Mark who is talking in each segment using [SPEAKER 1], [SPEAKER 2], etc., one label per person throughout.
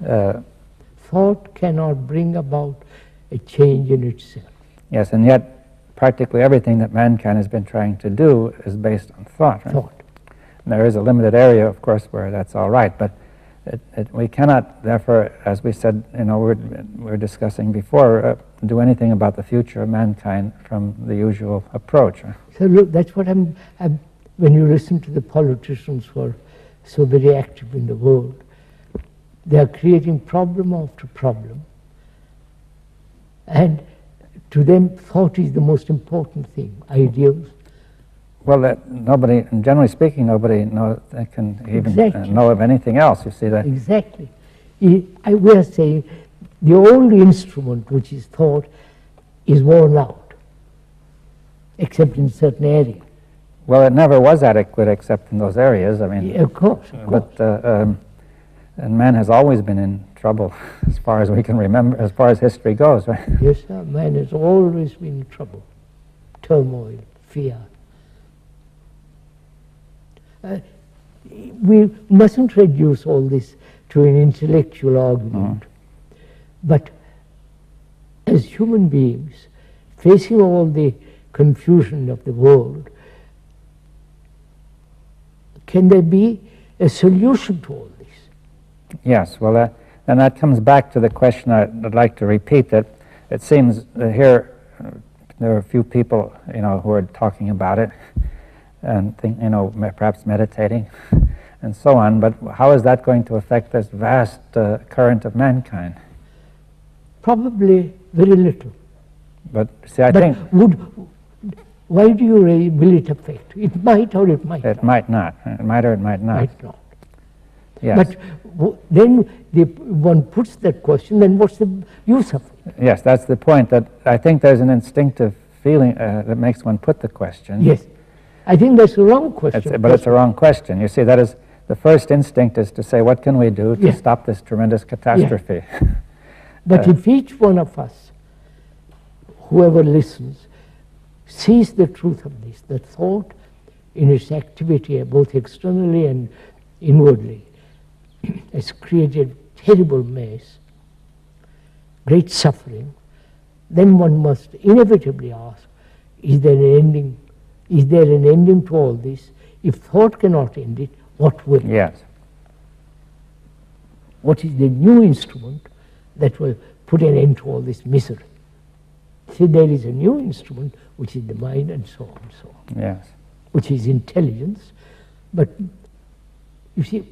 [SPEAKER 1] Thought cannot bring about a change in itself.
[SPEAKER 2] Yes, and yet practically everything that mankind has been trying to do is based on thought. Right?
[SPEAKER 1] Thought.
[SPEAKER 2] And there is a limited area, of course, where that's all right, but we cannot, therefore, as we said, we're discussing before, do anything about the future of mankind from the usual approach. Right?
[SPEAKER 1] So look, that's what when you listen to the politicians who are so very active in the world, they are creating problem after problem, and to them thought is the most important thing, ideals.
[SPEAKER 2] Well, nobody, generally speaking, nobody can even know of anything else, you see that?
[SPEAKER 1] Exactly. We are saying the old instrument, which is thought, is worn out, except in certain areas.
[SPEAKER 2] Well, it never was adequate except in those areas, I mean.
[SPEAKER 1] Yeah, of course.
[SPEAKER 2] But, and man has always been in trouble, as far as we can remember, as far as history goes, right?
[SPEAKER 1] Yes, sir. Man has always been in trouble, turmoil, fear. We mustn't reduce all this to an intellectual argument. But as human beings, facing all the confusion of the world, can there be a solution to all this?
[SPEAKER 2] Yes, well, and that comes back to the question I'd like to repeat, that it seems that here there are a few people, who are talking about it and perhaps meditating and so on, but how is that going to affect this vast current of mankind?
[SPEAKER 1] Probably very little.
[SPEAKER 2] But see, I think...
[SPEAKER 1] Why do you raise, will it affect? It might or it might not.
[SPEAKER 2] It might not. It might or it might not.
[SPEAKER 1] Might not.
[SPEAKER 2] Yes.
[SPEAKER 1] But then one puts that question, then what's the use of it?
[SPEAKER 2] Yes, that's the point, that I think there's an instinctive feeling that makes one put the question.
[SPEAKER 1] Yes. I think that's the wrong question.
[SPEAKER 2] But it's a wrong question. You see, that is, the first instinct is to say, what can we do to stop this tremendous catastrophe?
[SPEAKER 1] Yeah. But if each one of us, whoever listens, sees the truth of this, that thought in its activity, both externally and inwardly, has created terrible mess, great suffering, then one must inevitably ask, is there an ending? Is there an ending to all this? If thought cannot end it, what will?
[SPEAKER 2] Yes.
[SPEAKER 1] What is the new instrument that will put an end to all this misery? See, there is a new instrument, which is the mind, and so on and so on.
[SPEAKER 2] Yes.
[SPEAKER 1] Which is intelligence. But you see,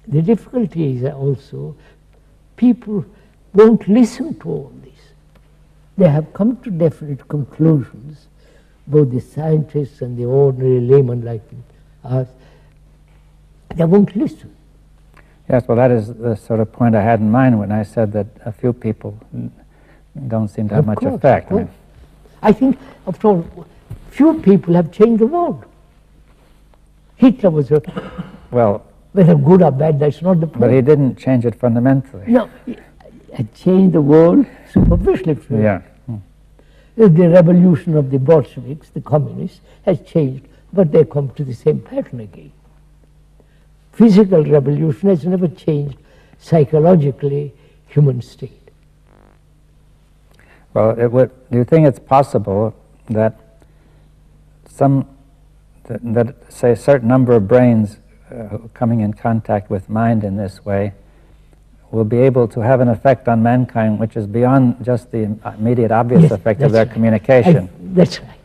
[SPEAKER 1] the difficulty is also people won't listen to all this. They have come to definite conclusions, both the scientists and the ordinary layman like us. They won't listen.
[SPEAKER 2] Yes, well, that is the sort of point I had in mind when I said that a few people don't seem to have much effect.
[SPEAKER 1] I think, after all, few people have changed the world. Hitler was whether good or bad, that's not the point.
[SPEAKER 2] But he didn't change it fundamentally.
[SPEAKER 1] No, he changed the world superficially.
[SPEAKER 2] Yeah.
[SPEAKER 1] The revolution of the Bolsheviks, the communists, has changed, but they come to the same pattern again. Physical revolution has never changed psychologically human state.
[SPEAKER 2] Well, do you think it's possible that that say a certain number of brains coming in contact with mind in this way will be able to have an effect on mankind which is beyond just the immediate obvious effect of their communication?
[SPEAKER 1] That's right.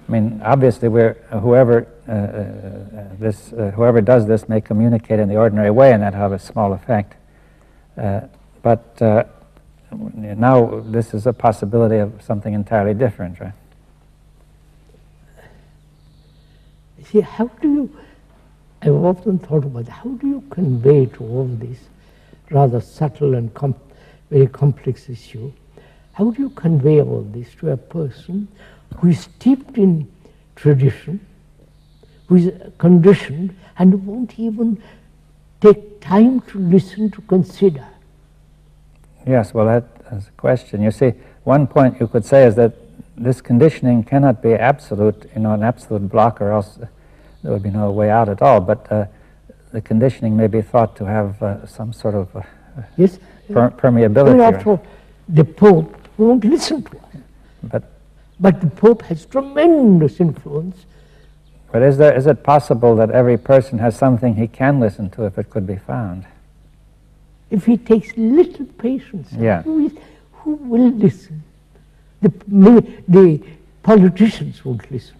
[SPEAKER 2] I mean, obviously, whoever does this may communicate in the ordinary way, and that have a small effect. But now this is a possibility of something entirely different, right?
[SPEAKER 1] See, how do you, I've often thought about how do you convey to all this rather subtle and very complex issue, how do you convey all this to a person who is steeped in tradition, who is conditioned and won't even take time to listen, to consider?
[SPEAKER 2] Yes, well, that is a question. You see, one point you could say is that this conditioning cannot be absolute, an absolute block, or else there would be no way out at all. But the conditioning may be thought to have some sort of
[SPEAKER 1] Yes?
[SPEAKER 2] permeability.
[SPEAKER 1] Well, after all, the Pope won't listen to us. But the Pope has tremendous influence.
[SPEAKER 2] But is it possible that every person has something he can listen to if it could be found?
[SPEAKER 1] If he takes little patience,
[SPEAKER 2] Yeah.
[SPEAKER 1] who will listen? The politicians won't listen.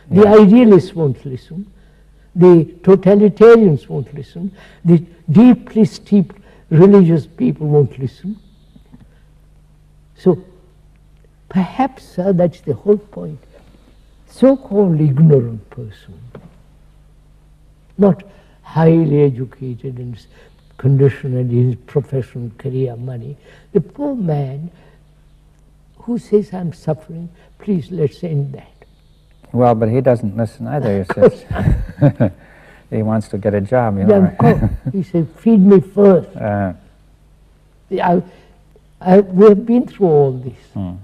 [SPEAKER 1] The idealists won't listen. The totalitarians won't listen. The deeply steeped religious people won't listen. So perhaps, that's the whole point. So-called ignorant person, not highly educated and conditioned in his profession, career, money, the poor man who says, I'm suffering, please let's end that.
[SPEAKER 2] Well, but he doesn't listen either, he says. He wants to get a job, you know.
[SPEAKER 1] Yeah, of course. He said, feed me first. We have been through all this for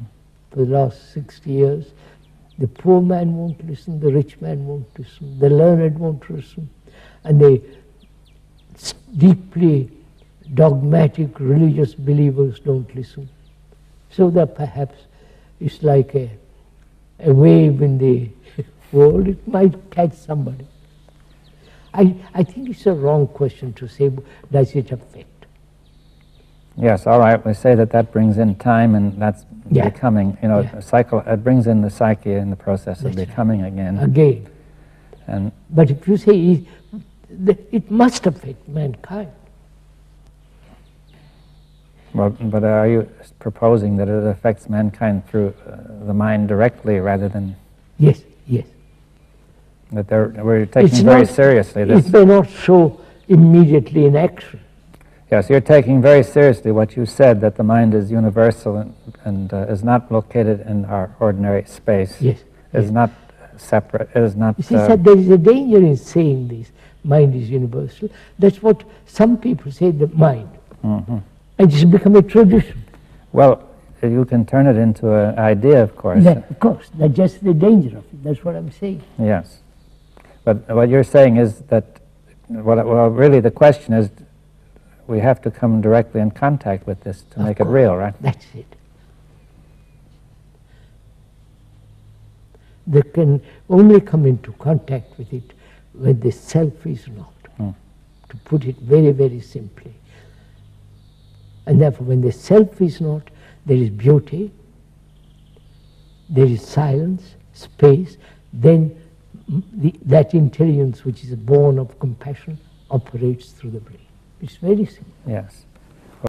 [SPEAKER 1] the last 60 years. The poor man won't listen, the rich man won't listen, the learned won't listen, and the deeply dogmatic religious believers don't listen. So that perhaps it's like a wave in the world, it might catch somebody. I think it's a wrong question to say, does it affect?
[SPEAKER 2] Yes, all right, we say that brings in time, and that's becoming, a cycle, it brings in the psyche in the process of becoming again. But
[SPEAKER 1] if you say it must affect mankind.
[SPEAKER 2] Well, but are you proposing that it affects mankind through the mind directly rather than...
[SPEAKER 1] Yes, yes.
[SPEAKER 2] That we're taking very seriously this...
[SPEAKER 1] It may not show immediately in action.
[SPEAKER 2] Yes, you're taking very seriously what you said, that the mind is universal and is not located in our ordinary space.
[SPEAKER 1] Yes.
[SPEAKER 2] Is not separate, is not...
[SPEAKER 1] You see, there is a danger in saying this, mind is universal. That's what some people say, the mind. And it's become a tradition.
[SPEAKER 2] Well, you can turn it into an idea, of course.
[SPEAKER 1] Of course, that's just the danger of it. That's what I'm saying.
[SPEAKER 2] Yes. But what you're saying is that, well, really the question is, we have to come directly in contact with this to make it real, right?
[SPEAKER 1] That's it. They can only come into contact with it when the self is not, to put it very, very simply. And therefore, when the self is not, there is beauty, there is silence, space, then that intelligence which is born of compassion operates through the brain. It's very simple.
[SPEAKER 2] Yes.